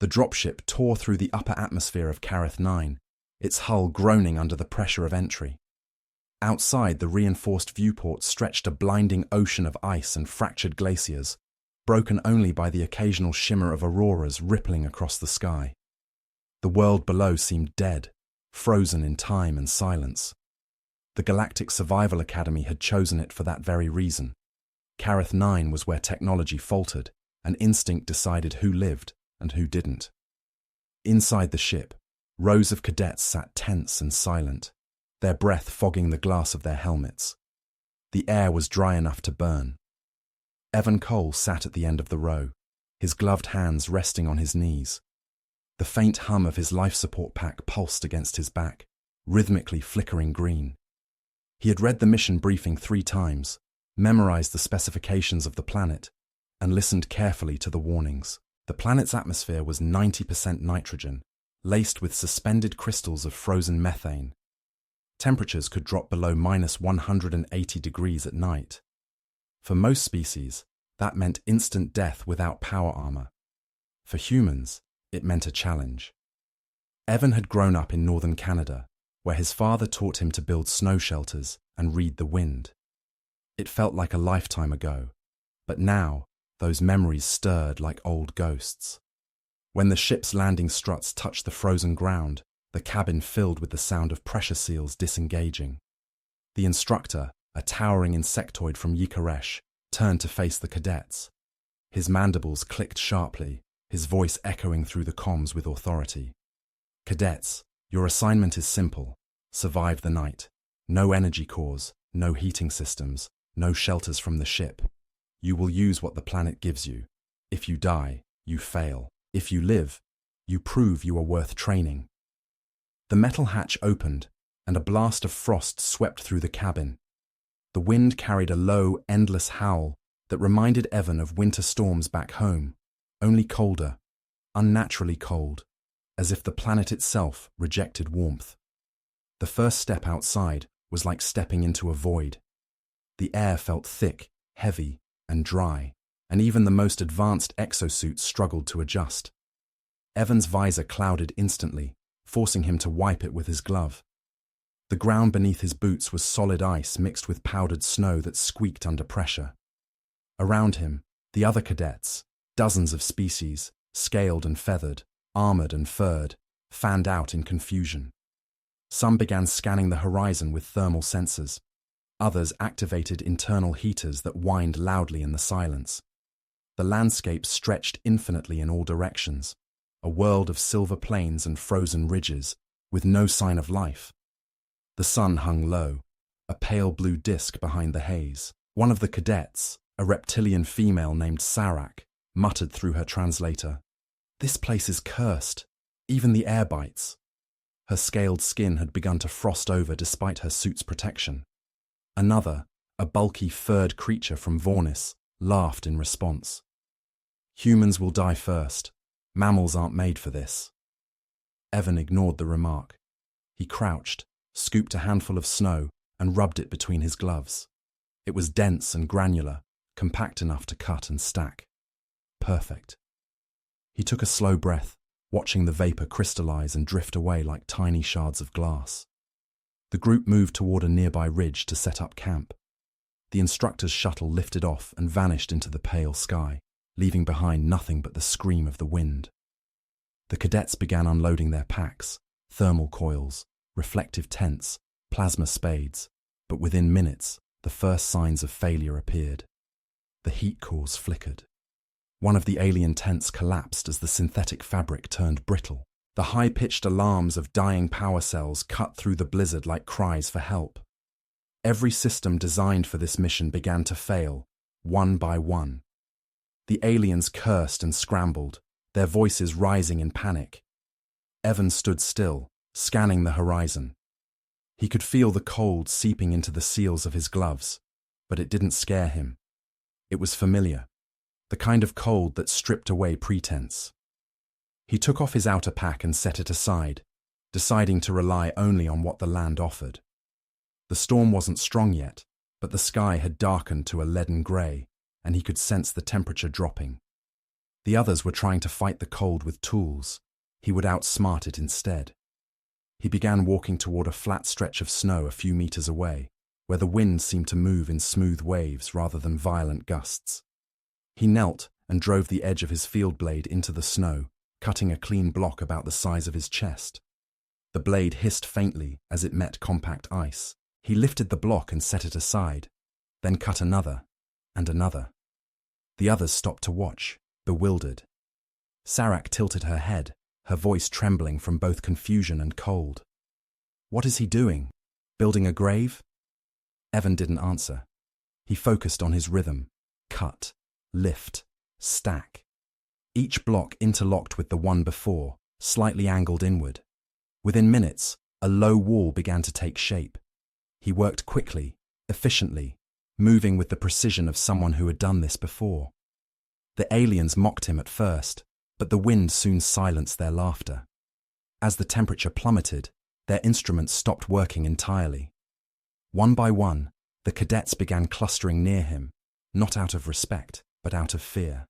The dropship tore through the upper atmosphere of Carith 9, its hull groaning under the pressure of entry. Outside, the reinforced viewport stretched a blinding ocean of ice and fractured glaciers, broken only by the occasional shimmer of auroras rippling across the sky. The world below seemed dead, frozen in time and silence. The Galactic Survival Academy had chosen it for that very reason. Carith 9 was where technology faltered, and instinct decided who lived and who didn't. Inside the ship, rows of cadets sat tense and silent, their breath fogging the glass of their helmets. The air was dry enough to burn. Evan Cole sat at the end of the row, his gloved hands resting on his knees. The faint hum of his life support pack pulsed against his back, rhythmically flickering green. He had read the mission briefing 3 times, memorized the specifications of the planet, and listened carefully to the warnings. The planet's atmosphere was 90% nitrogen, laced with suspended crystals of frozen methane. Temperatures could drop below -180 degrees at night. For most species, that meant instant death without power armor. For humans, it meant a challenge. Evan had grown up in northern Canada, where his father taught him to build snow shelters and read the wind. It felt like a lifetime ago, but now those memories stirred like old ghosts. When the ship's landing struts touched the frozen ground, the cabin filled with the sound of pressure seals disengaging. The instructor, a towering insectoid from Yikaresh, turned to face the cadets. His mandibles clicked sharply, his voice echoing through the comms with authority. "Cadets, your assignment is simple. Survive the night. No energy cores, no heating systems, no shelters from the ship. You will use what the planet gives you. If you die, you fail. If you live, you prove you are worth training." The metal hatch opened, and a blast of frost swept through the cabin. The wind carried a low, endless howl that reminded Evan of winter storms back home, only colder, unnaturally cold, as if the planet itself rejected warmth. The first step outside was like stepping into a void. The air felt thick, heavy, and dry, and even the most advanced exosuits struggled to adjust. Evan's visor clouded instantly, forcing him to wipe it with his glove. The ground beneath his boots was solid ice mixed with powdered snow that squeaked under pressure. Around him, the other cadets, dozens of species, scaled and feathered, armored and furred, fanned out in confusion. Some began scanning the horizon with thermal sensors. Others activated internal heaters that whined loudly in the silence. The landscape stretched infinitely in all directions, a world of silver plains and frozen ridges, with no sign of life. The sun hung low, a pale blue disk behind the haze. One of the cadets, a reptilian female named Sarak, muttered through her translator, "This place is cursed. Even the air bites." Her scaled skin had begun to frost over despite her suit's protection. Another, a bulky furred creature from Vornis, laughed in response. "Humans will die first. Mammals aren't made for this." Evan ignored the remark. He crouched, scooped a handful of snow, and rubbed it between his gloves. It was dense and granular, compact enough to cut and stack. Perfect. He took a slow breath, watching the vapor crystallize and drift away like tiny shards of glass. The group moved toward a nearby ridge to set up camp. The instructor's shuttle lifted off and vanished into the pale sky, leaving behind nothing but the scream of the wind. The cadets began unloading their packs, thermal coils, reflective tents, plasma spades, but within minutes, the first signs of failure appeared. The heat cores flickered. One of the alien tents collapsed as the synthetic fabric turned brittle. The high-pitched alarms of dying power cells cut through the blizzard like cries for help. Every system designed for this mission began to fail, one by one. The aliens cursed and scrambled, their voices rising in panic. Evan stood still, scanning the horizon. He could feel the cold seeping into the seals of his gloves, but it didn't scare him. It was familiar, the kind of cold that stripped away pretense. He took off his outer pack and set it aside, deciding to rely only on what the land offered. The storm wasn't strong yet, but the sky had darkened to a leaden grey, and he could sense the temperature dropping. The others were trying to fight the cold with tools. He would outsmart it instead. He began walking toward a flat stretch of snow a few meters away, where the wind seemed to move in smooth waves rather than violent gusts. He knelt and drove the edge of his field blade into the snow, cutting a clean block about the size of his chest. The blade hissed faintly as it met compact ice. He lifted the block and set it aside, then cut another and another. The others stopped to watch, bewildered. Sarak tilted her head, her voice trembling from both confusion and cold. "What is he doing? Building a grave?" Evan didn't answer. He focused on his rhythm. Cut, lift, stack. Each block interlocked with the one before, slightly angled inward. Within minutes, a low wall began to take shape. He worked quickly, efficiently, moving with the precision of someone who had done this before. The aliens mocked him at first, but the wind soon silenced their laughter. As the temperature plummeted, their instruments stopped working entirely. One by one, the cadets began clustering near him, not out of respect, but out of fear.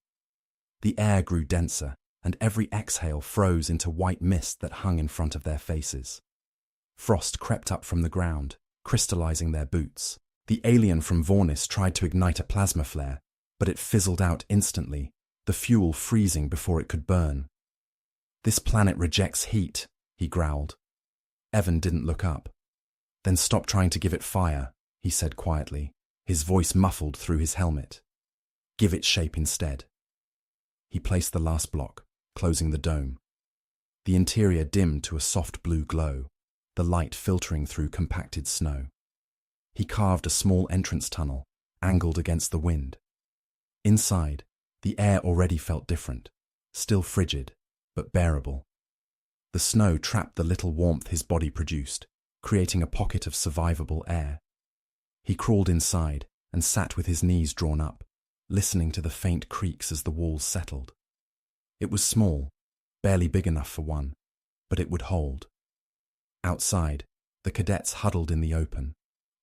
The air grew denser, and every exhale froze into white mist that hung in front of their faces. Frost crept up from the ground, crystallizing their boots. The alien from Vornis tried to ignite a plasma flare, but it fizzled out instantly, the fuel freezing before it could burn. "This planet rejects heat," he growled. Evan didn't look up. "Then stop trying to give it fire," he said quietly, his voice muffled through his helmet. "Give it shape instead." He placed the last block, closing the dome. The interior dimmed to a soft blue glow, the light filtering through compacted snow. He carved a small entrance tunnel, angled against the wind. Inside, the air already felt different, still frigid, but bearable. The snow trapped the little warmth his body produced, creating a pocket of survivable air. He crawled inside and sat with his knees drawn up, listening to the faint creaks as the walls settled. It was small, barely big enough for one, but it would hold. Outside, the cadets huddled in the open,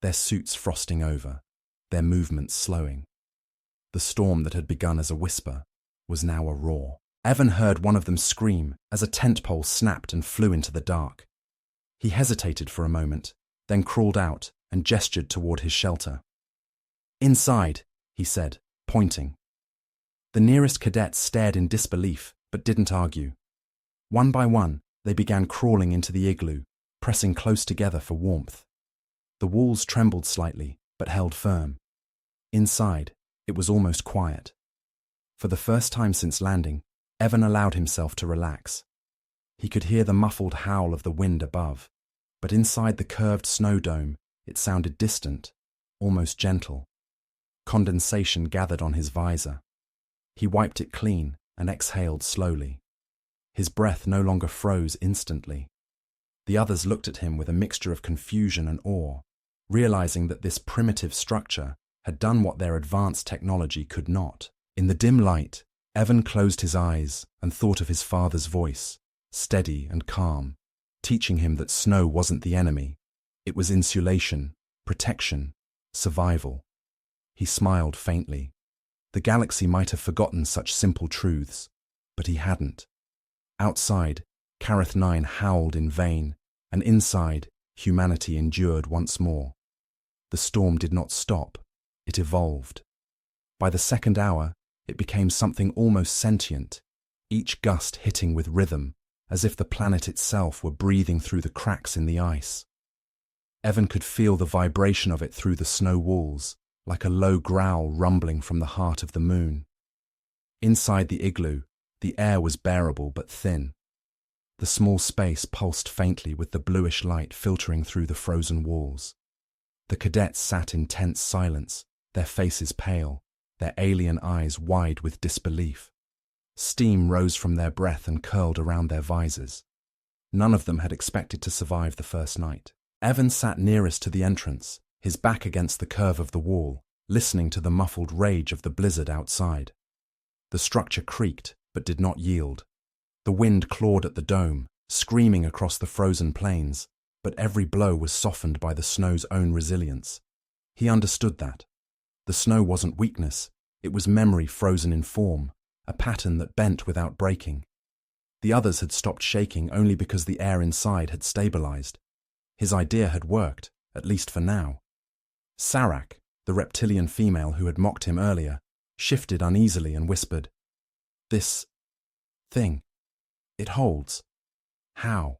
their suits frosting over, their movements slowing. The storm that had begun as a whisper was now a roar. Evan heard one of them scream as a tent pole snapped and flew into the dark. He hesitated for a moment, then crawled out and gestured toward his shelter. "Inside," he said, pointing. The nearest cadets stared in disbelief, but didn't argue. One by one, they began crawling into the igloo, pressing close together for warmth. The walls trembled slightly, but held firm. Inside, it was almost quiet. For the first time since landing, Evan allowed himself to relax. He could hear the muffled howl of the wind above, but inside the curved snow dome, it sounded distant, almost gentle. Condensation gathered on his visor. He wiped it clean and exhaled slowly. His breath no longer froze instantly. The others looked at him with a mixture of confusion and awe, realizing that this primitive structure had done what their advanced technology could not. In the dim light, Evan closed his eyes and thought of his father's voice, steady and calm, teaching him that snow wasn't the enemy. It was insulation, protection, survival. He smiled faintly. The galaxy might have forgotten such simple truths, but he hadn't. Outside, Careth 9 howled in vain, and inside, humanity endured once more. The storm did not stop, it evolved. By the second hour, it became something almost sentient, each gust hitting with rhythm, as if the planet itself were breathing through the cracks in the ice. Evan could feel the vibration of it through the snow walls, like a low growl rumbling from the heart of the moon. Inside the igloo, the air was bearable but thin. The small space pulsed faintly with the bluish light filtering through the frozen walls. The cadets sat in tense silence, their faces pale, their alien eyes wide with disbelief. Steam rose from their breath and curled around their visors. None of them had expected to survive the first night. Evan sat nearest to the entrance, his back against the curve of the wall, listening to the muffled rage of the blizzard outside. The structure creaked, but did not yield. The wind clawed at the dome, screaming across the frozen plains, but every blow was softened by the snow's own resilience. He understood that. The snow wasn't weakness, it was memory frozen in form, a pattern that bent without breaking. The others had stopped shaking only because the air inside had stabilized. His idea had worked, at least for now. Sarak, the reptilian female who had mocked him earlier, shifted uneasily and whispered, "This thing, it holds. How?"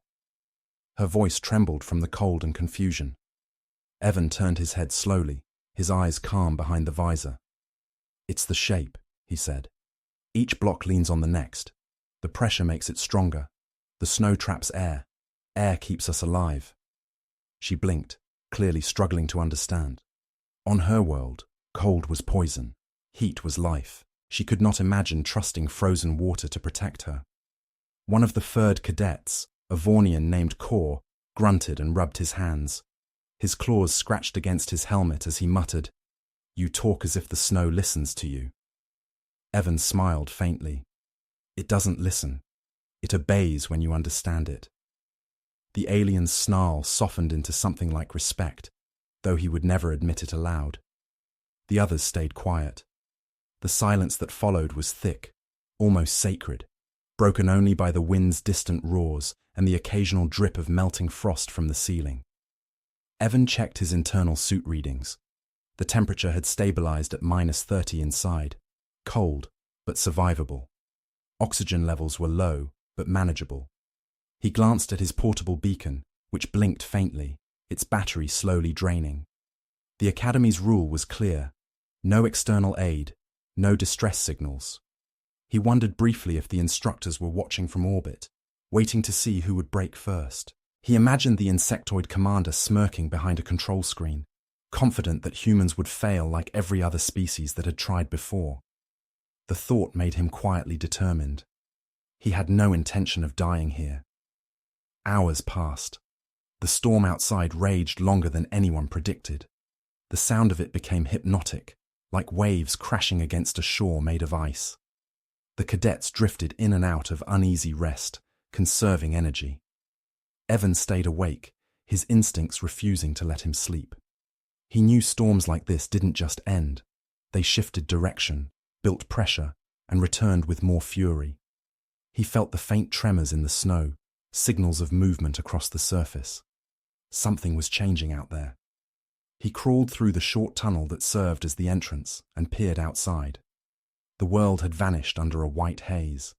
Her voice trembled from the cold and confusion. Evan turned his head slowly, his eyes calm behind the visor. "It's the shape," he said. "Each block leans on the next. The pressure makes it stronger. The snow traps air. Air keeps us alive." She blinked, clearly struggling to understand. On her world, cold was poison. Heat was life. She could not imagine trusting frozen water to protect her. One of the furred cadets, a Vornian named Kor, grunted and rubbed his hands. His claws scratched against his helmet as he muttered, "You talk as if the snow listens to you." Evan smiled faintly. "It doesn't listen. It obeys when you understand it." The alien's snarl softened into something like respect, though he would never admit it aloud. The others stayed quiet. The silence that followed was thick, almost sacred, broken only by the wind's distant roars and the occasional drip of melting frost from the ceiling. Evan checked his internal suit readings. The temperature had stabilized at -30 inside, cold but survivable. Oxygen levels were low but manageable. He glanced at his portable beacon, which blinked faintly, its battery slowly draining. The Academy's rule was clear: no external aid, no distress signals. He wondered briefly if the instructors were watching from orbit, waiting to see who would break first. He imagined the insectoid commander smirking behind a control screen, confident that humans would fail like every other species that had tried before. The thought made him quietly determined. He had no intention of dying here. Hours passed. The storm outside raged longer than anyone predicted. The sound of it became hypnotic, like waves crashing against a shore made of ice. The cadets drifted in and out of uneasy rest, conserving energy. Evan stayed awake, his instincts refusing to let him sleep. He knew storms like this didn't just end. They shifted direction, built pressure, and returned with more fury. He felt the faint tremors in the snow, signals of movement across the surface. Something was changing out there. He crawled through the short tunnel that served as the entrance and peered outside. The world had vanished under a white haze.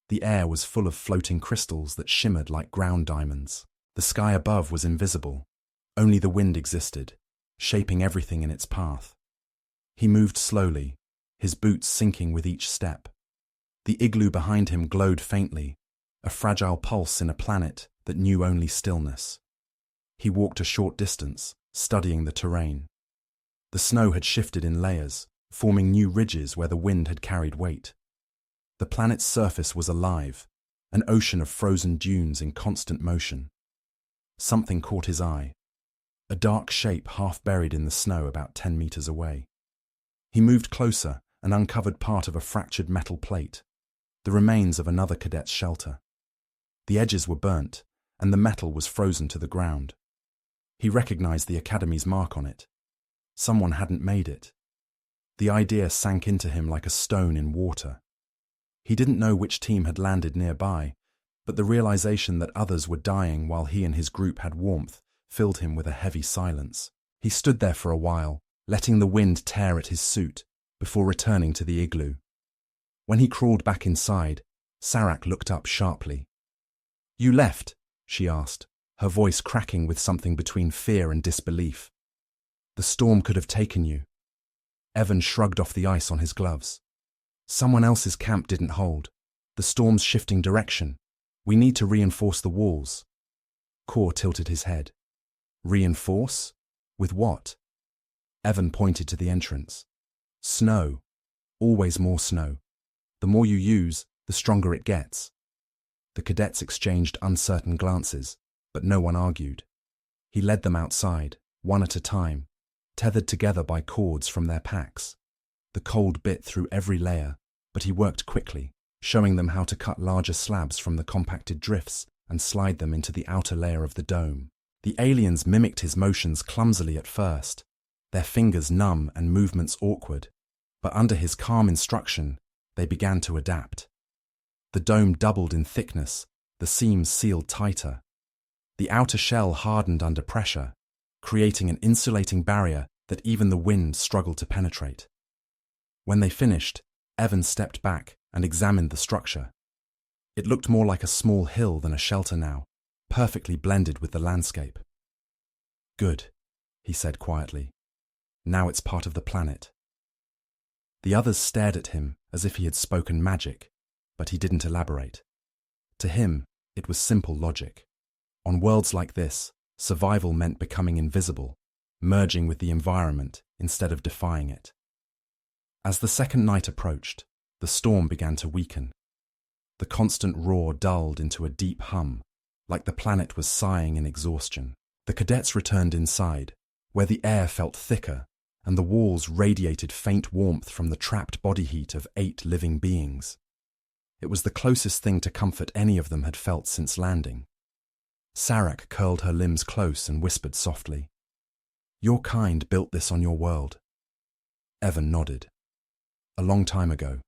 The air was full of floating crystals that shimmered like ground diamonds. The sky above was invisible. Only the wind existed, shaping everything in its path. He moved slowly, his boots sinking with each step. The igloo behind him glowed faintly, a fragile pulse in a planet that knew only stillness. He walked a short distance, studying the terrain. The snow had shifted in layers, forming new ridges where the wind had carried weight. The planet's surface was alive, an ocean of frozen dunes in constant motion. Something caught his eye, a dark shape half buried in the snow about 10 meters away. He moved closer and uncovered part of a fractured metal plate, the remains of another cadet's shelter. The edges were burnt, and the metal was frozen to the ground. He recognized the Academy's mark on it. Someone hadn't made it. The idea sank into him like a stone in water. He didn't know which team had landed nearby, but the realization that others were dying while he and his group had warmth filled him with a heavy silence. He stood there for a while, letting the wind tear at his suit, before returning to the igloo. When he crawled back inside, Sarak looked up sharply. "You left?" she asked, her voice cracking with something between fear and disbelief. "The storm could have taken you." Evan shrugged off the ice on his gloves. "Someone else's camp didn't hold. The storm's shifting direction. We need to reinforce the walls." Kor tilted his head. "Reinforce? With what?" Evan pointed to the entrance. "Snow. Always more snow. The more you use, the stronger it gets." The cadets exchanged uncertain glances, but no one argued. He led them outside, one at a time, tethered together by cords from their packs. The cold bit through every layer, but he worked quickly, showing them how to cut larger slabs from the compacted drifts and slide them into the outer layer of the dome. The aliens mimicked his motions clumsily at first, their fingers numb and movements awkward, but under his calm instruction, They began to adapt. The dome doubled in thickness, the seams sealed tighter. The outer shell hardened under pressure, creating an insulating barrier that even the wind struggled to penetrate. When they finished, Evan stepped back and examined the structure. It looked more like a small hill than a shelter now, perfectly blended with the landscape. "Good," he said quietly. "Now it's part of the planet." The others stared at him as if he had spoken magic, but he didn't elaborate. To him, it was simple logic. On worlds like this, survival meant becoming invisible, merging with the environment instead of defying it. As the second night approached, the storm began to weaken. The constant roar dulled into a deep hum, like the planet was sighing in exhaustion. The cadets returned inside, where the air felt thicker and the walls radiated faint warmth from the trapped body heat of 8 living beings. It was the closest thing to comfort any of them had felt since landing. Sarak curled her limbs close and whispered softly, "Your kind built this on your world." Evan nodded. "A long time ago,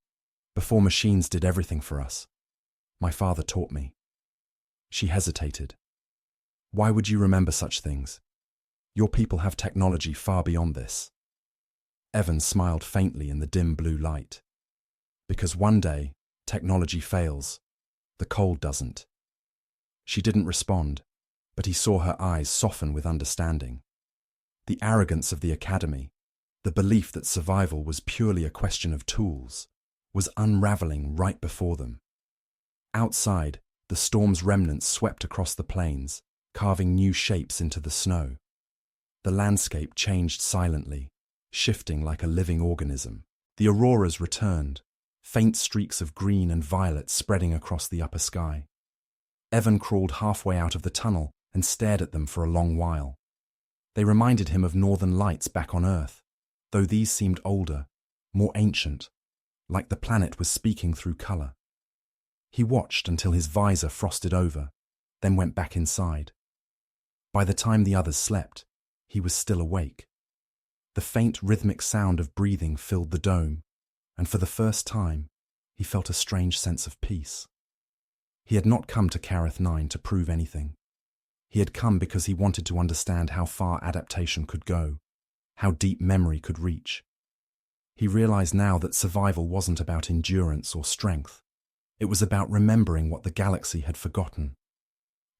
before machines did everything for us. My father taught me." She hesitated. "Why would you remember such things? Your people have technology far beyond this." Evan smiled faintly in the dim blue light. "Because one day, technology fails. The cold doesn't." She didn't respond, but he saw her eyes soften with understanding. The arrogance of the academy, the belief that survival was purely a question of tools, was unraveling right before them. Outside, the storm's remnants swept across the plains, carving new shapes into the snow. The landscape changed silently, shifting like a living organism. The auroras returned, faint streaks of green and violet spreading across the upper sky. Evan crawled halfway out of the tunnel and stared at them for a long while. They reminded him of northern lights back on Earth, though these seemed older, more ancient, like the planet was speaking through color. He watched until his visor frosted over, then went back inside. By the time the others slept, he was still awake. The faint rhythmic sound of breathing filled the dome, and for the first time, he felt a strange sense of peace. He had not come to Kareth 9 to prove anything. He had come because he wanted to understand how far adaptation could go, how deep memory could reach. He realized now that survival wasn't about endurance or strength. It was about remembering what the galaxy had forgotten.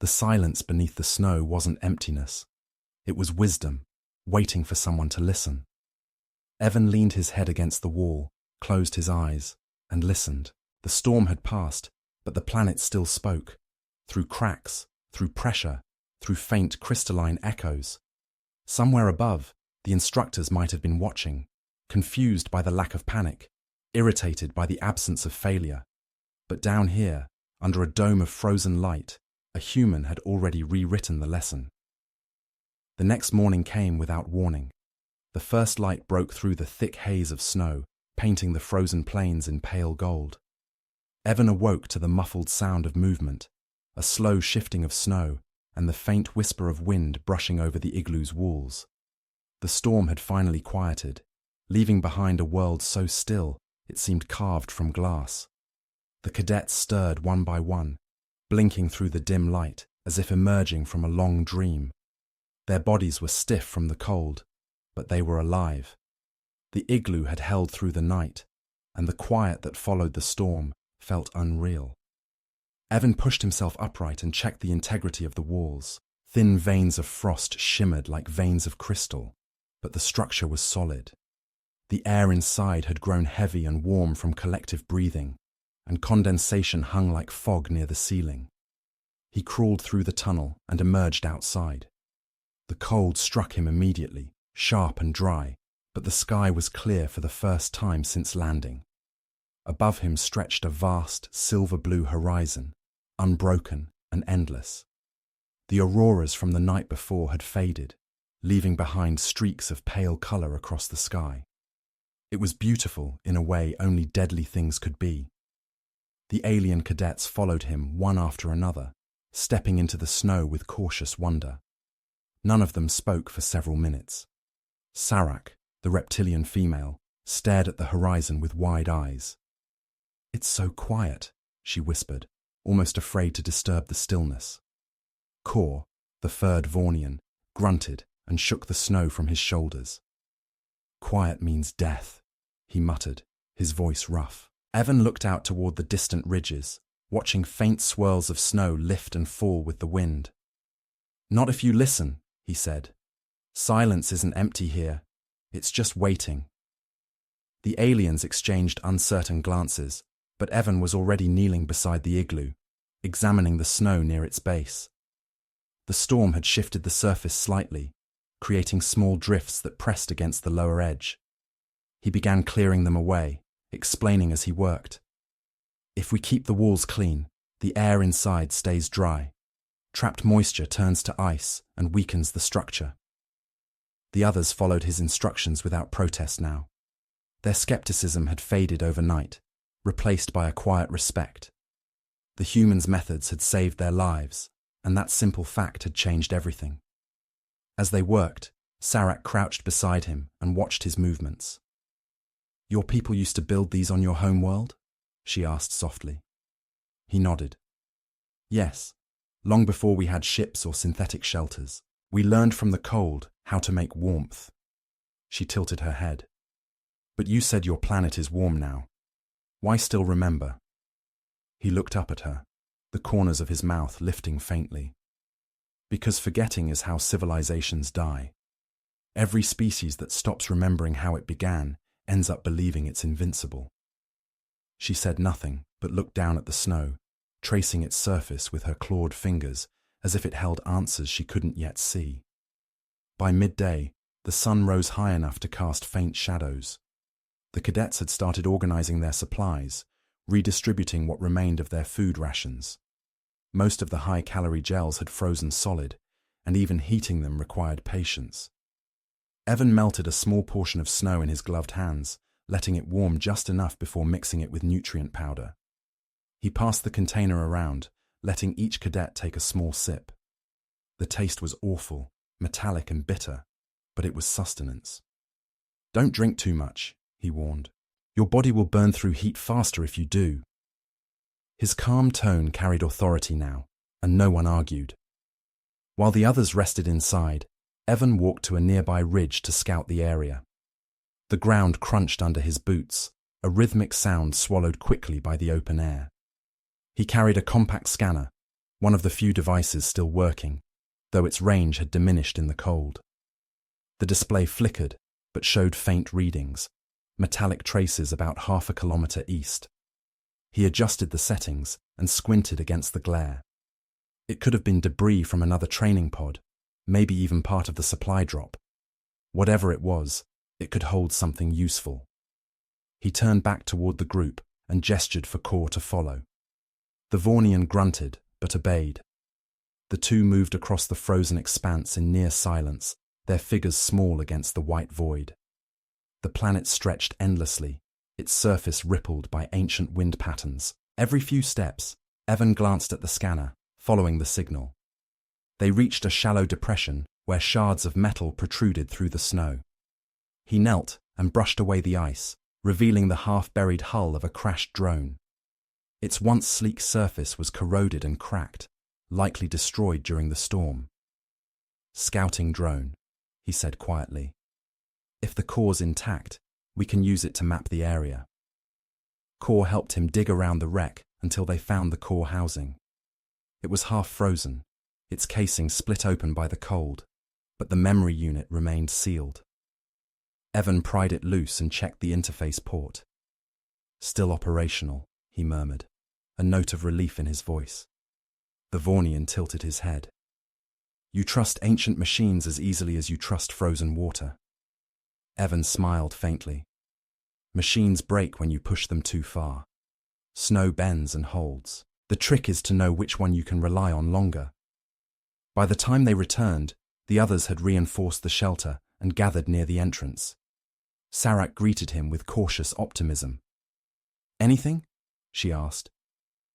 The silence beneath the snow wasn't emptiness. It was wisdom, waiting for someone to listen. Evan leaned his head against the wall, closed his eyes, and listened. The storm had passed, but the planet still spoke, through cracks, through pressure, through faint crystalline echoes. Somewhere above, the instructors might have been watching, confused by the lack of panic, irritated by the absence of failure. But down here, under a dome of frozen light, a human had already rewritten the lesson. The next morning came without warning. The first light broke through the thick haze of snow, painting the frozen plains in pale gold. Evan awoke to the muffled sound of movement, a slow shifting of snow, and the faint whisper of wind brushing over the igloo's walls. The storm had finally quieted, leaving behind a world so still it seemed carved from glass. The cadets stirred one by one, blinking through the dim light as if emerging from a long dream. Their bodies were stiff from the cold, but they were alive. The igloo had held through the night, and the quiet that followed the storm felt unreal. Evan pushed himself upright and checked the integrity of the walls. Thin veins of frost shimmered like veins of crystal, but the structure was solid. The air inside had grown heavy and warm from collective breathing, and condensation hung like fog near the ceiling. He crawled through the tunnel and emerged outside. The cold struck him immediately, sharp and dry, but the sky was clear for the first time since landing. Above him stretched a vast, silver-blue horizon, unbroken and endless. The auroras from the night before had faded, leaving behind streaks of pale color across the sky. It was beautiful in a way only deadly things could be. The alien cadets followed him one after another, stepping into the snow with cautious wonder. None of them spoke for several minutes. Sarak, the reptilian female, stared at the horizon with wide eyes. It's so quiet, she whispered, almost afraid to disturb the stillness. Kor, the furred Vornian, grunted and shook the snow from his shoulders. Quiet means death, he muttered, his voice rough. Evan looked out toward the distant ridges, watching faint swirls of snow lift and fall with the wind. Not if you listen, he said. Silence isn't empty here. It's just waiting. The aliens exchanged uncertain glances, but Evan was already kneeling beside the igloo, examining the snow near its base. The storm had shifted the surface slightly, creating small drifts that pressed against the lower edge. He began clearing them away, explaining as he worked. If we keep the walls clean, the air inside stays dry. Trapped moisture turns to ice and weakens the structure. The others followed his instructions without protest now. Their skepticism had faded overnight, replaced by a quiet respect. The humans' methods had saved their lives, and that simple fact had changed everything. As they worked, Sarak crouched beside him and watched his movements. Your people used to build these on your home world? She asked softly. He nodded. Yes, long before we had ships or synthetic shelters. We learned from the cold how to make warmth. She tilted her head. But you said your planet is warm now. Why still remember? He looked up at her, the corners of his mouth lifting faintly. Because forgetting is how civilizations die. Every species that stops remembering how it began ends up believing it's invincible. She said nothing, but looked down at the snow, tracing its surface with her clawed fingers as if it held answers she couldn't yet see. By midday, the sun rose high enough to cast faint shadows. The cadets had started organizing their supplies, redistributing what remained of their food rations. Most of the high-calorie gels had frozen solid, and even heating them required patience. Evan melted a small portion of snow in his gloved hands, letting it warm just enough before mixing it with nutrient powder. He passed the container around, letting each cadet take a small sip. The taste was awful, metallic and bitter, but it was sustenance. Don't drink too much, he warned. Your body will burn through heat faster if you do. His calm tone carried authority now, and no one argued. While the others rested inside, Evan walked to a nearby ridge to scout the area. The ground crunched under his boots, a rhythmic sound swallowed quickly by the open air. He carried a compact scanner, one of the few devices still working, though its range had diminished in the cold. The display flickered, but showed faint readings, metallic traces about 1/2 kilometer east. He adjusted the settings and squinted against the glare. It could have been debris from another training pod, maybe even part of the supply drop. Whatever it was, it could hold something useful. He turned back toward the group and gestured for Kor to follow. The Vornian grunted, but obeyed. The two moved across the frozen expanse in near silence, their figures small against the white void. The planet stretched endlessly, its surface rippled by ancient wind patterns. Every few steps, Evan glanced at the scanner, following the signal. They reached a shallow depression where shards of metal protruded through the snow. He knelt and brushed away the ice, revealing the half-buried hull of a crashed drone. Its once sleek surface was corroded and cracked, likely destroyed during the storm. Scouting drone, he said quietly. If the core's intact, we can use it to map the area. Kor helped him dig around the wreck until they found the core housing. It was half frozen, its casing split open by the cold, but the memory unit remained sealed. Evan pried it loose and checked the interface port. Still operational, he murmured, a note of relief in his voice. The Vornian tilted his head. You trust ancient machines as easily as you trust frozen water. Evan smiled faintly. Machines break when you push them too far. Snow bends and holds. The trick is to know which one you can rely on longer. By the time they returned, the others had reinforced the shelter and gathered near the entrance. Sarak greeted him with cautious optimism. Anything? She asked.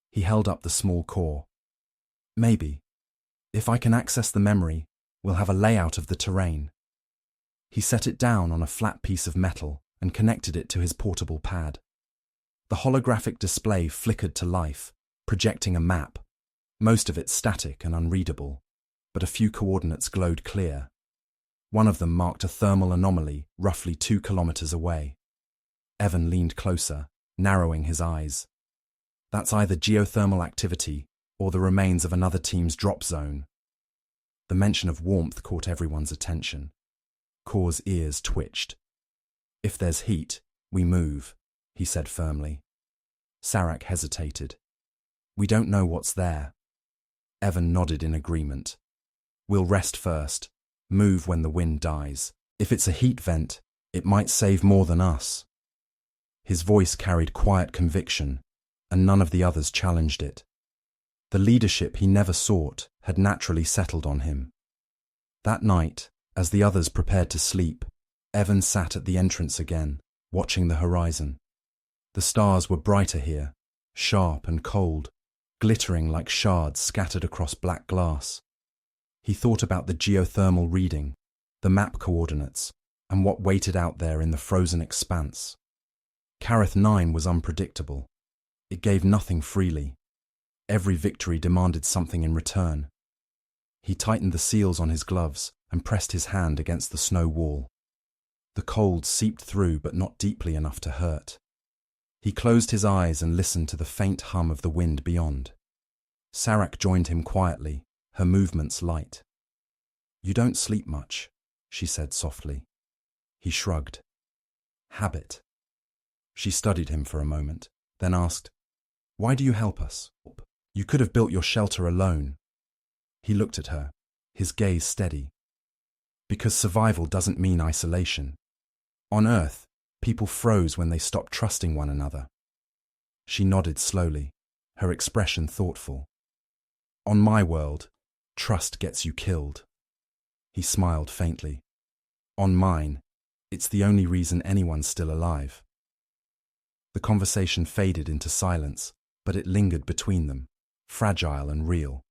He held up the small core. Maybe. If I can access the memory, we'll have a layout of the terrain. He set it down on a flat piece of metal and connected it to his portable pad. The holographic display flickered to life, projecting a map, most of it static and unreadable, but a few coordinates glowed clear. One of them marked a thermal anomaly roughly 2 kilometers away. Evan leaned closer, narrowing his eyes. That's either geothermal activity or the remains of another team's drop zone. The mention of warmth caught everyone's attention. Kor's ears twitched. If there's heat, we move, he said firmly. Sarek hesitated. We don't know what's there. Evan nodded in agreement. We'll rest first, move when the wind dies. If it's a heat vent, it might save more than us. His voice carried quiet conviction, and none of the others challenged it. The leadership he never sought had naturally settled on him. That night, as the others prepared to sleep, Evan sat at the entrance again, watching the horizon. The stars were brighter here, sharp and cold, glittering like shards scattered across black glass. He thought about the geothermal reading, the map coordinates, and what waited out there in the frozen expanse. Carith 9 was unpredictable. It gave nothing freely. Every victory demanded something in return. He tightened the seals on his gloves and pressed his hand against the snow wall. The cold seeped through, but not deeply enough to hurt. He closed his eyes and listened to the faint hum of the wind beyond. Sarek joined him quietly, her movements light. You don't sleep much, she said softly. He shrugged. Habit. She studied him for a moment, then asked, Why do you help us? You could have built your shelter alone. He looked at her, his gaze steady. Because survival doesn't mean isolation. On Earth, people froze when they stopped trusting one another. She nodded slowly, her expression thoughtful. On my world, trust gets you killed. He smiled faintly. On mine, it's the only reason anyone's still alive. The conversation faded into silence, but it lingered between them, fragile and real.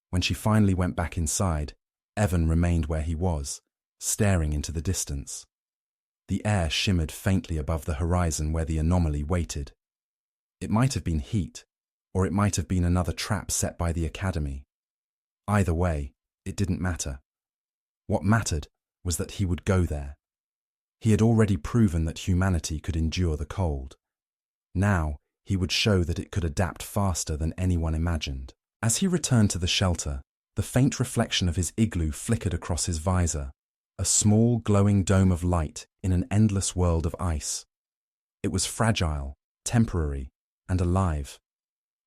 When she finally went back inside, Evan remained where he was, staring into the distance. The air shimmered faintly above the horizon where the anomaly waited. It might have been heat, or it might have been another trap set by the Academy. Either way, it didn't matter. What mattered was that he would go there. He had already proven that humanity could endure the cold. Now, he would show that it could adapt faster than anyone imagined. As he returned to the shelter, the faint reflection of his igloo flickered across his visor, a small glowing dome of light in an endless world of ice. It was fragile, temporary, and alive.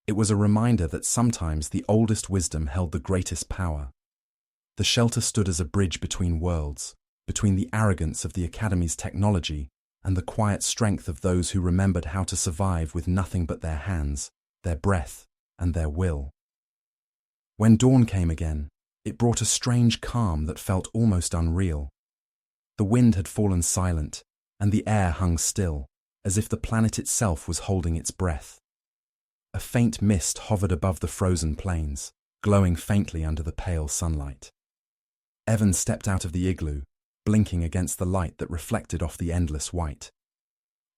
It was a reminder that sometimes the oldest wisdom held the greatest power. The shelter stood as a bridge between worlds, between the arrogance of the Academy's technology and the quiet strength of those who remembered how to survive with nothing but their hands, their breath, and their will. When dawn came again, it brought a strange calm that felt almost unreal. The wind had fallen silent, and the air hung still, as if the planet itself was holding its breath. A faint mist hovered above the frozen plains, glowing faintly under the pale sunlight. Evan stepped out of the igloo, blinking against the light that reflected off the endless white.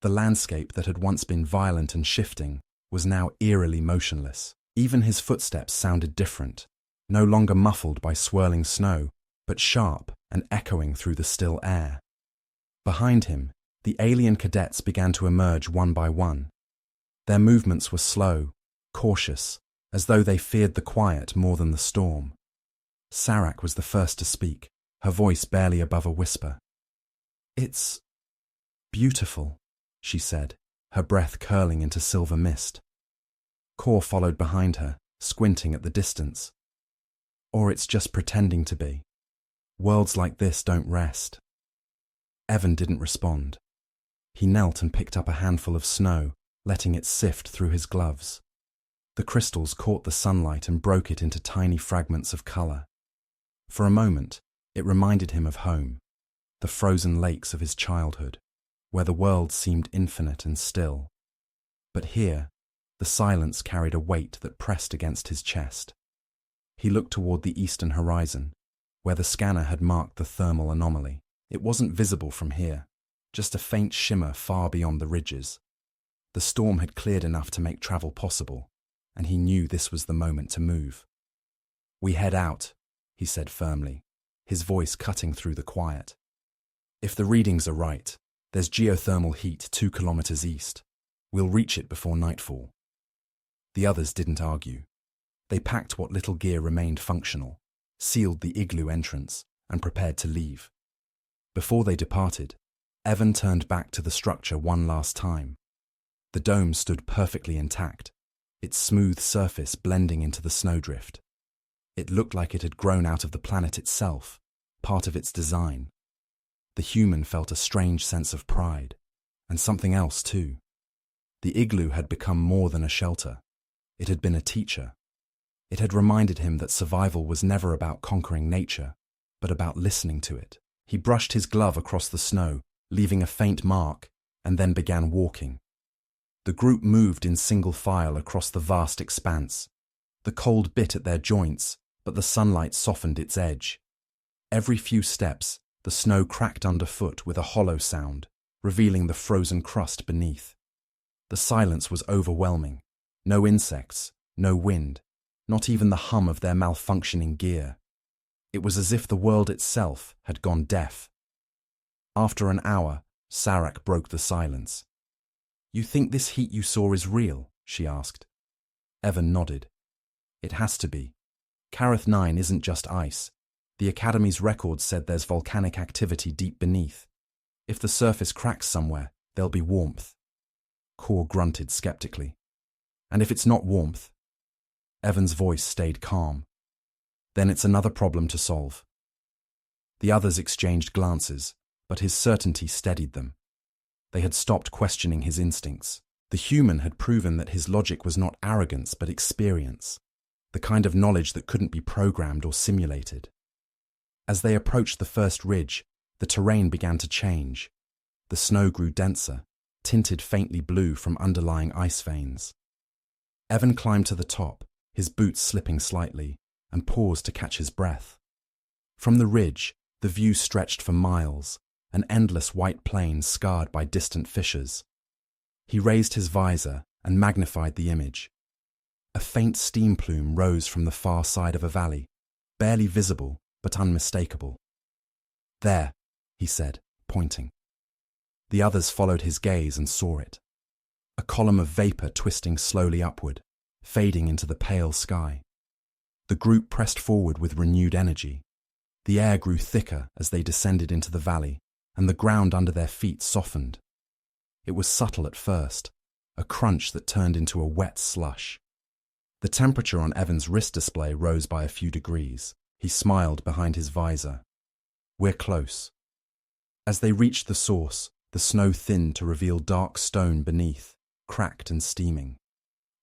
The landscape that had once been violent and shifting was now eerily motionless. Even his footsteps sounded different, no longer muffled by swirling snow, but sharp and echoing through the still air. Behind him, the alien cadets began to emerge one by one. Their movements were slow, cautious, as though they feared the quiet more than the storm. Sarek was the first to speak, her voice barely above a whisper. It's beautiful, she said, her breath curling into silver mist. Kor followed behind her, squinting at the distance. Or it's just pretending to be. Worlds like this don't rest. Evan didn't respond. He knelt and picked up a handful of snow, letting it sift through his gloves. The crystals caught the sunlight and broke it into tiny fragments of color. For a moment, it reminded him of home, the frozen lakes of his childhood, where the world seemed infinite and still. But here, the silence carried a weight that pressed against his chest. He looked toward the eastern horizon, where the scanner had marked the thermal anomaly. It wasn't visible from here, just a faint shimmer far beyond the ridges. The storm had cleared enough to make travel possible, and he knew this was the moment to move. "We head out," he said firmly, his voice cutting through the quiet. "If the readings are right, there's geothermal heat 2 kilometers east. We'll reach it before nightfall." The others didn't argue. They packed what little gear remained functional, sealed the igloo entrance, and prepared to leave. Before they departed, Evan turned back to the structure one last time. The dome stood perfectly intact, its smooth surface blending into the snowdrift. It looked like it had grown out of the planet itself, part of its design. The human felt a strange sense of pride, and something else too. The igloo had become more than a shelter. It had been a teacher. It had reminded him that survival was never about conquering nature, but about listening to it. He brushed his glove across the snow, leaving a faint mark, and then began walking. The group moved in single file across the vast expanse. The cold bit at their joints, but the sunlight softened its edge. Every few steps, the snow cracked underfoot with a hollow sound, revealing the frozen crust beneath. The silence was overwhelming. No insects, no wind, not even the hum of their malfunctioning gear. It was as if the world itself had gone deaf. After an hour, Sarak broke the silence. "You think this heat you saw is real?" she asked. Evan nodded. "It has to be. Kareth 9 isn't just ice. The Academy's records said there's volcanic activity deep beneath. If the surface cracks somewhere, there'll be warmth." Kor grunted skeptically. "And if it's not warmth?" Evan's voice stayed calm. "Then it's another problem to solve." The others exchanged glances, but his certainty steadied them. They had stopped questioning his instincts. The human had proven that his logic was not arrogance but experience, the kind of knowledge that couldn't be programmed or simulated. As they approached the first ridge, the terrain began to change. The snow grew denser, tinted faintly blue from underlying ice veins. Evan climbed to the top, his boots slipping slightly, and paused to catch his breath. From the ridge, the view stretched for miles, an endless white plain scarred by distant fissures. He raised his visor and magnified the image. A faint steam plume rose from the far side of a valley, barely visible but unmistakable. "There," he said, pointing. The others followed his gaze and saw it. A column of vapor twisting slowly upward, fading into the pale sky. The group pressed forward with renewed energy. The air grew thicker as they descended into the valley, and the ground under their feet softened. It was subtle at first, a crunch that turned into a wet slush. The temperature on Evan's wrist display rose by a few degrees. He smiled behind his visor. "We're close." As they reached the source, the snow thinned to reveal dark stone beneath, cracked and steaming.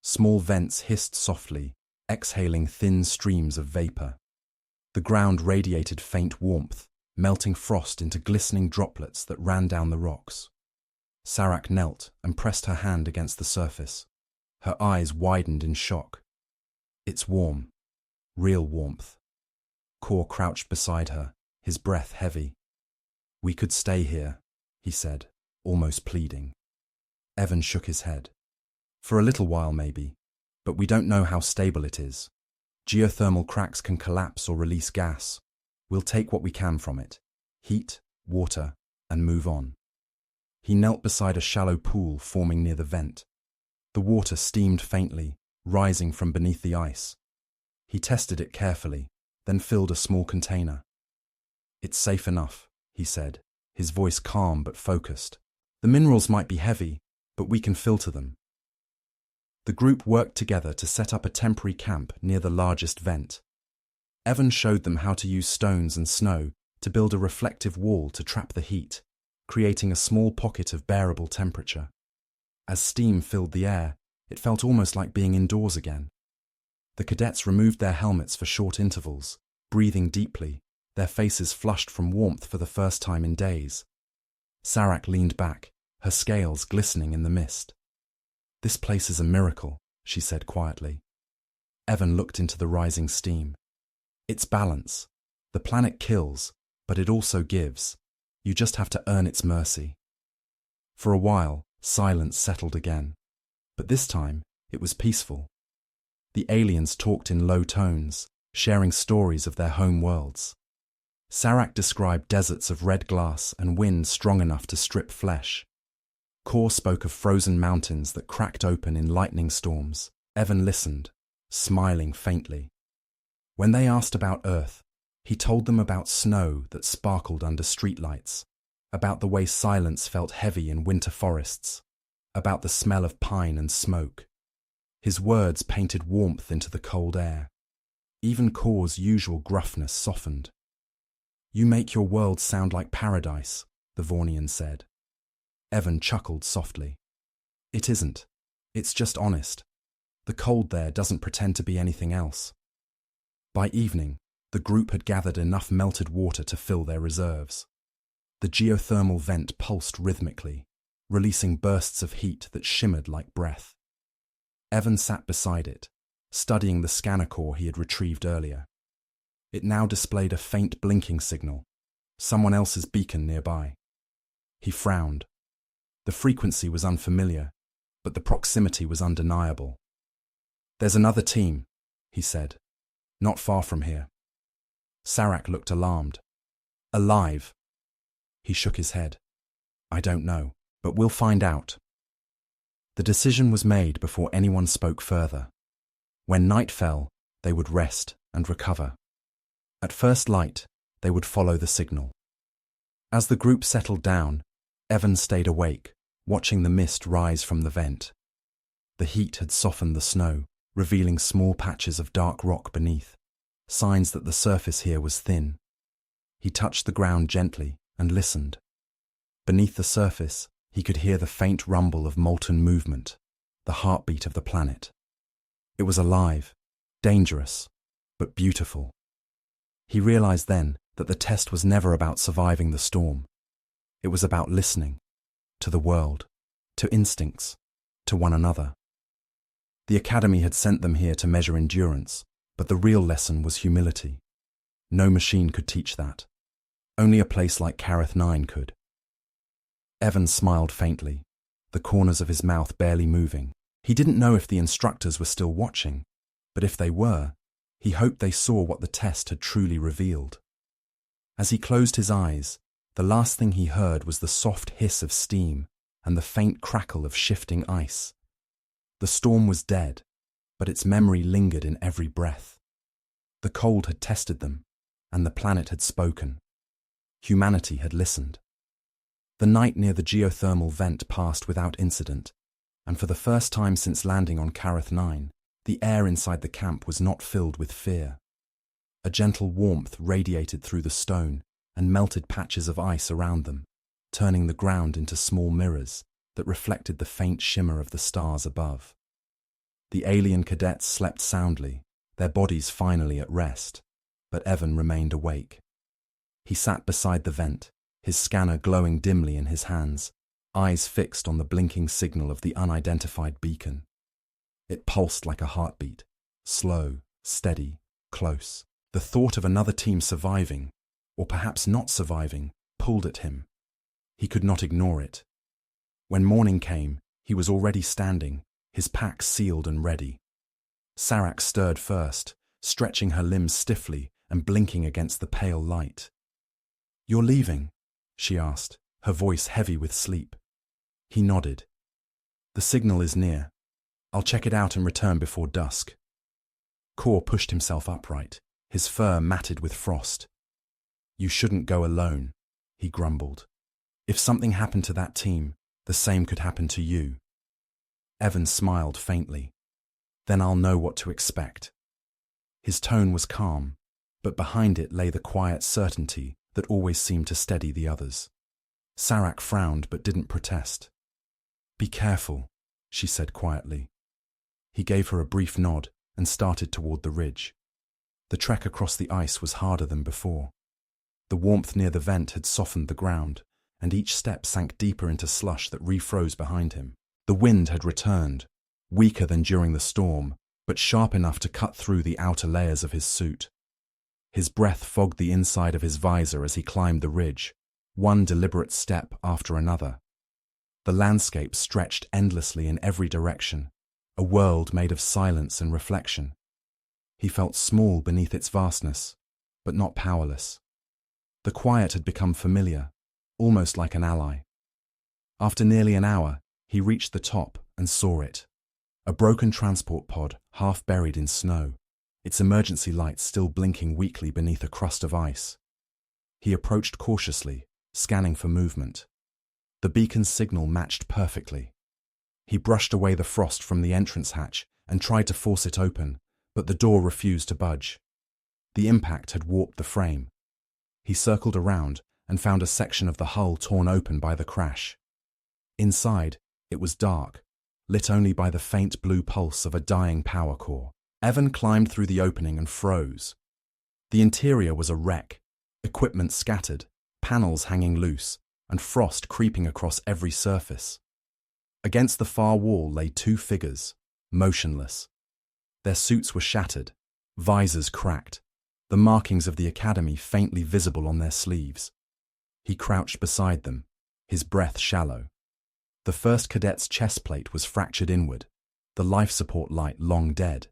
Small vents hissed softly, exhaling thin streams of vapor. The ground radiated faint warmth, melting frost into glistening droplets that ran down the rocks. Sarak knelt and pressed her hand against the surface. Her eyes widened in shock. "It's warm. Real warmth." Kor crouched beside her, his breath heavy. "We could stay here," he said, almost pleading. Evan shook his head. "For a little while maybe, but we don't know how stable it is. Geothermal cracks can collapse or release gas. We'll take what we can from it, heat, water, and move on." He knelt beside a shallow pool forming near the vent. The water steamed faintly, rising from beneath the ice. He tested it carefully, then filled a small container. "It's safe enough," he said, his voice calm but focused. "The minerals might be heavy, but we can filter them." The group worked together to set up a temporary camp near the largest vent. Evan showed them how to use stones and snow to build a reflective wall to trap the heat, creating a small pocket of bearable temperature. As steam filled the air, it felt almost like being indoors again. The cadets removed their helmets for short intervals, breathing deeply, their faces flushed from warmth for the first time in days. Sarak leaned back, her scales glistening in the mist. "This place is a miracle," she said quietly. Evan looked into the rising steam. "It's balance. The planet kills, but it also gives. You just have to earn its mercy." For a while, Silence settled again, but this time it was peaceful. The aliens talked in low tones, sharing stories of their home worlds. Sciarak described deserts of red glass and wind strong enough to strip flesh. Kor spoke of frozen mountains that cracked open in lightning storms. Evan listened, smiling faintly. When they asked about Earth, he told them about snow that sparkled under streetlights, about the way silence felt heavy in winter forests, about the smell of pine and smoke. His words painted warmth into the cold air. Even Kor's usual gruffness softened. "You make your world sound like paradise," the Vornian said. Evan chuckled softly. "It isn't. It's just honest. The cold there doesn't pretend to be anything else." By evening, the group had gathered enough melted water to fill their reserves. The geothermal vent pulsed rhythmically, releasing bursts of heat that shimmered like breath. Evan sat beside it, studying the scanner core he had retrieved earlier. It now displayed a faint blinking signal, someone else's beacon nearby. He frowned. The frequency was unfamiliar, but the proximity was undeniable. "There's another team," he said, "not far from here." Sciarak looked alarmed. "Alive?" He shook his head. "I don't know, but we'll find out." The decision was made before anyone spoke further. When night fell, they would rest and recover. At first light, they would follow the signal. As the group settled down, Evan stayed awake, watching the mist rise from the vent. The heat had softened the snow, revealing small patches of dark rock beneath, signs that the surface here was thin. He touched the ground gently and listened. Beneath the surface, he could hear the faint rumble of molten movement, the heartbeat of the planet. It was alive, dangerous, but beautiful. He realized then that the test was never about surviving the storm. It was about listening, to the world, to instincts, to one another. The Academy had sent them here to measure endurance, but the real lesson was humility. No machine could teach that. Only a place like Kareth 9 could. Evan smiled faintly, the corners of his mouth barely moving. He didn't know if the instructors were still watching, but if they were, he hoped they saw what the test had truly revealed. As he closed his eyes, the last thing he heard was the soft hiss of steam and the faint crackle of shifting ice. The storm was dead, but its memory lingered in every breath. The cold had tested them, and the planet had spoken. Humanity had listened. The night near the geothermal vent passed without incident, and for the first time since landing on Kareth 9, the air inside the camp was not filled with fear. A gentle warmth radiated through the stone and melted patches of ice around them, turning the ground into small mirrors that reflected the faint shimmer of the stars above. The alien cadets slept soundly, their bodies finally at rest, but Evan remained awake. He sat beside the vent, his scanner glowing dimly in his hands, eyes fixed on the blinking signal of the unidentified beacon. It pulsed like a heartbeat, slow, steady, close. The thought of another team surviving, or perhaps not surviving, pulled at him. He could not ignore it. When morning came, he was already standing, his pack sealed and ready. Sciarak stirred first, stretching her limbs stiffly and blinking against the pale light. "You're leaving?" she asked, her voice heavy with sleep. He nodded. "The signal is near. I'll check it out and return before dusk." Kor pushed himself upright, his fur matted with frost. "You shouldn't go alone," he grumbled. "If something happened to that team, the same could happen to you." Evan smiled faintly. "Then I'll know what to expect." His tone was calm, but behind it lay the quiet certainty that always seemed to steady the others. Sciarak frowned but didn't protest. "Be careful," she said quietly. He gave her a brief nod and started toward the ridge. The trek across the ice was harder than before. The warmth near the vent had softened the ground, and each step sank deeper into slush that refroze behind him. The wind had returned, weaker than during the storm, but sharp enough to cut through the outer layers of his suit. His breath fogged the inside of his visor as he climbed the ridge, one deliberate step after another. The landscape stretched endlessly in every direction, a world made of silence and reflection. He felt small beneath its vastness, but not powerless. The quiet had become familiar, almost like an ally. After nearly an hour, he reached the top and saw it. A broken transport pod, half buried in snow, its emergency lights still blinking weakly beneath a crust of ice. He approached cautiously, scanning for movement. The beacon's signal matched perfectly. He brushed away the frost from the entrance hatch and tried to force it open, but the door refused to budge. The impact had warped the frame. He circled around and found a section of the hull torn open by the crash. Inside, it was dark, lit only by the faint blue pulse of a dying power core. Evan climbed through the opening and froze. The interior was a wreck, equipment scattered, panels hanging loose, and frost creeping across every surface. Against the far wall lay two figures, motionless. Their suits were shattered, visors cracked, the markings of the academy faintly visible on their sleeves. He crouched beside them, his breath shallow. The first cadet's chest plate was fractured inward, the life support light long dead.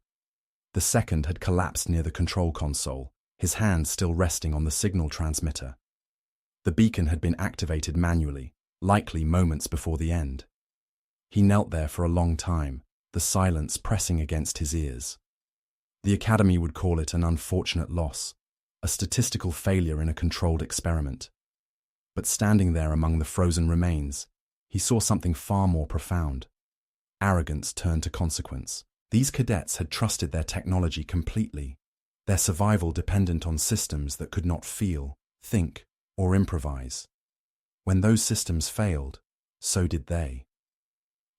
The second had collapsed near the control console, his hand still resting on the signal transmitter. The beacon had been activated manually, likely moments before the end. He knelt there for a long time, the silence pressing against his ears. The Academy would call it an unfortunate loss, a statistical failure in a controlled experiment. But standing there among the frozen remains, he saw something far more profound. Arrogance turned to consequence. These cadets had trusted their technology completely, their survival dependent on systems that could not feel, think, or improvise. When those systems failed, so did they.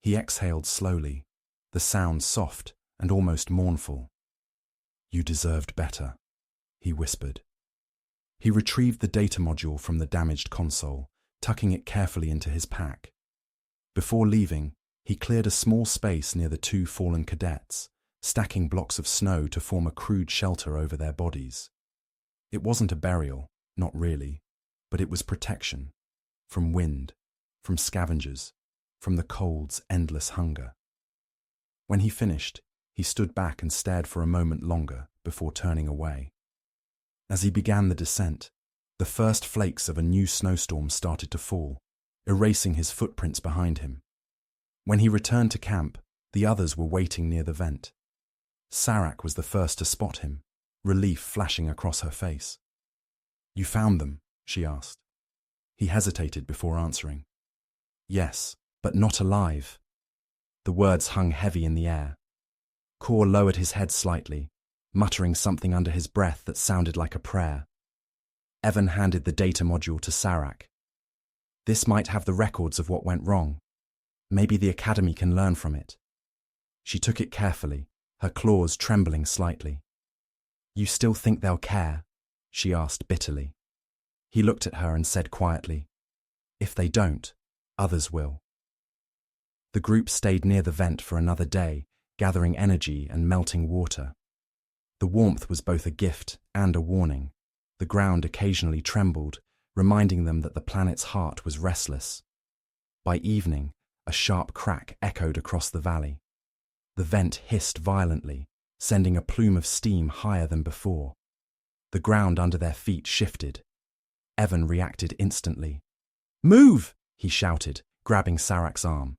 He exhaled slowly, the sound soft and almost mournful. "You deserved better," he whispered. He retrieved the data module from the damaged console, tucking it carefully into his pack. Before leaving, he cleared a small space near the two fallen cadets, stacking blocks of snow to form a crude shelter over their bodies. It wasn't a burial, not really, but it was protection, from wind, from scavengers, from the cold's endless hunger. When he finished, he stood back and stared for a moment longer before turning away. As he began the descent, the first flakes of a new snowstorm started to fall, erasing his footprints behind him. When he returned to camp, the others were waiting near the vent. Sarek was the first to spot him, relief flashing across her face. "You found them?" she asked. He hesitated before answering. "Yes, but not alive." The words hung heavy in the air. Kor lowered his head slightly, muttering something under his breath that sounded like a prayer. Evan handed the data module to Sarek. "This might have the records of what went wrong. Maybe the Academy can learn from it." She took it carefully, her claws trembling slightly. "You still think they'll care?" she asked bitterly. He looked at her and said quietly, "If they don't, others will." The group stayed near the vent for another day, gathering energy and melting water. The warmth was both a gift and a warning. The ground occasionally trembled, reminding them that the planet's heart was restless. By evening, a sharp crack echoed across the valley. The vent hissed violently, sending a plume of steam higher than before. The ground under their feet shifted. Evan reacted instantly. "Move!" he shouted, grabbing Sarek's arm.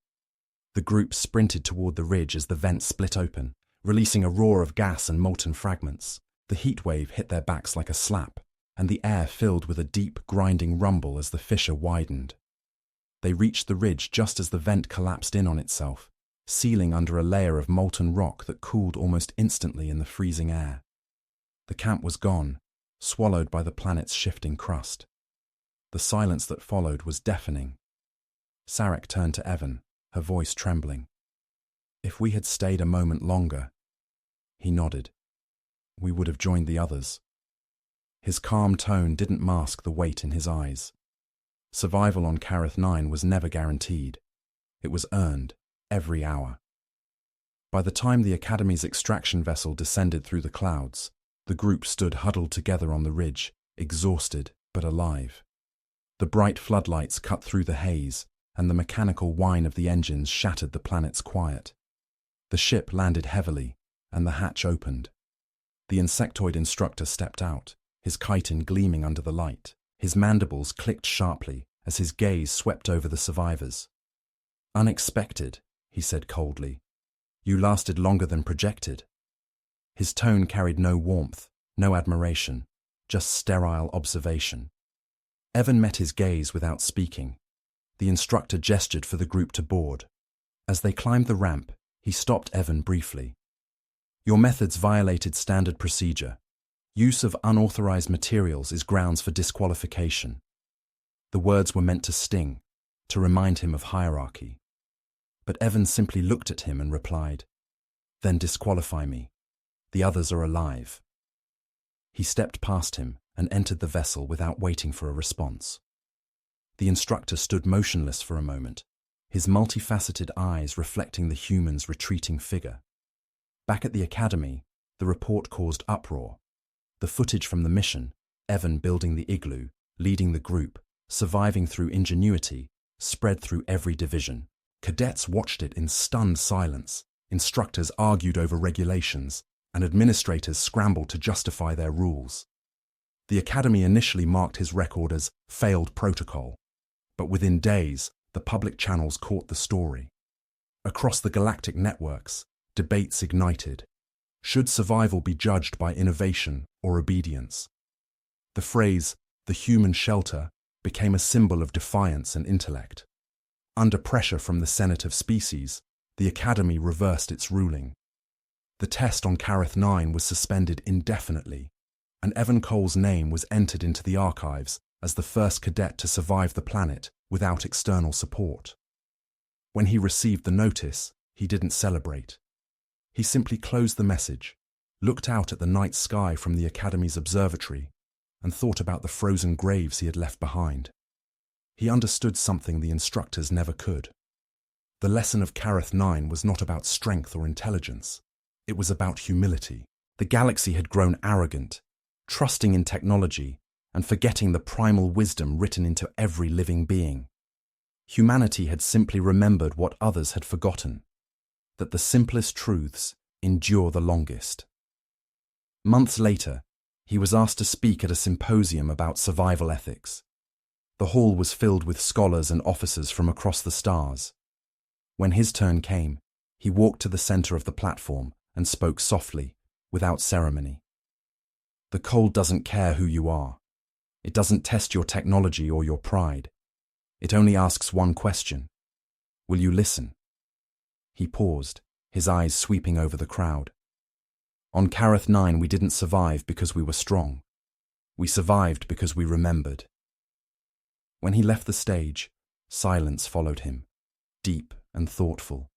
The group sprinted toward the ridge as the vent split open, releasing a roar of gas and molten fragments. The heat wave hit their backs like a slap, and the air filled with a deep, grinding rumble as the fissure widened. They reached the ridge just as the vent collapsed in on itself, sealing under a layer of molten rock that cooled almost instantly in the freezing air. The camp was gone, swallowed by the planet's shifting crust. The silence that followed was deafening. Sarek turned to Evan, her voice trembling. "If we had stayed a moment longer," he nodded, "we would have joined the others." His calm tone didn't mask the weight in his eyes. Survival on Kareth 9 was never guaranteed. It was earned, every hour. By the time the Academy's extraction vessel descended through the clouds, the group stood huddled together on the ridge, exhausted but alive. The bright floodlights cut through the haze, and the mechanical whine of the engines shattered the planet's quiet. The ship landed heavily, and the hatch opened. The insectoid instructor stepped out, his chitin gleaming under the light. His mandibles clicked sharply as his gaze swept over the survivors. "Unexpected," he said coldly. "You lasted longer than projected." His tone carried no warmth, no admiration, just sterile observation. Evan met his gaze without speaking. The instructor gestured for the group to board. As they climbed the ramp, he stopped Evan briefly. "Your methods violated standard procedure. Use of unauthorized materials is grounds for disqualification." The words were meant to sting, to remind him of hierarchy. But Evan simply looked at him and replied, "Then disqualify me. The others are alive." He stepped past him and entered the vessel without waiting for a response. The instructor stood motionless for a moment, his multifaceted eyes reflecting the human's retreating figure. Back at the academy, the report caused uproar. The footage from the mission, Evan building the igloo, leading the group, surviving through ingenuity, spread through every division. Cadets watched it in stunned silence. Instructors argued over regulations, and administrators scrambled to justify their rules. The academy initially marked his record as failed protocol, but within days, the public channels caught the story. Across the galactic networks, debates ignited. Should survival be judged by innovation or obedience? The phrase, "the human shelter," became a symbol of defiance and intellect. Under pressure from the Senate of Species, the Academy reversed its ruling. The test on Careth 9 was suspended indefinitely, and Evan Cole's name was entered into the archives as the first cadet to survive the planet without external support. When he received the notice, he didn't celebrate. He simply closed the message, looked out at the night sky from the Academy's observatory, and thought about the frozen graves he had left behind. He understood something the instructors never could. The lesson of Careth 9 was not about strength or intelligence. It was about humility. The galaxy had grown arrogant, trusting in technology and forgetting the primal wisdom written into every living being. Humanity had simply remembered what others had forgotten, that the simplest truths endure the longest. Months later, he was asked to speak at a symposium about survival ethics. The hall was filled with scholars and officers from across the stars. When his turn came, he walked to the center of the platform and spoke softly, without ceremony. "The cold doesn't care who you are. It doesn't test your technology or your pride. It only asks one question. Will you listen?" He paused, his eyes sweeping over the crowd. "On Careth 9 we didn't survive because we were strong. We survived because we remembered." When he left the stage, silence followed him, deep and thoughtful.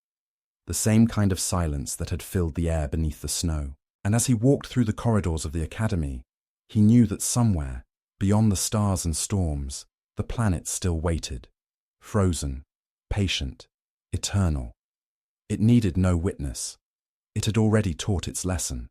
The same kind of silence that had filled the air beneath the snow. And as he walked through the corridors of the Academy, he knew that somewhere, beyond the stars and storms, the planet still waited, frozen, patient, eternal. It needed no witness. It had already taught its lesson.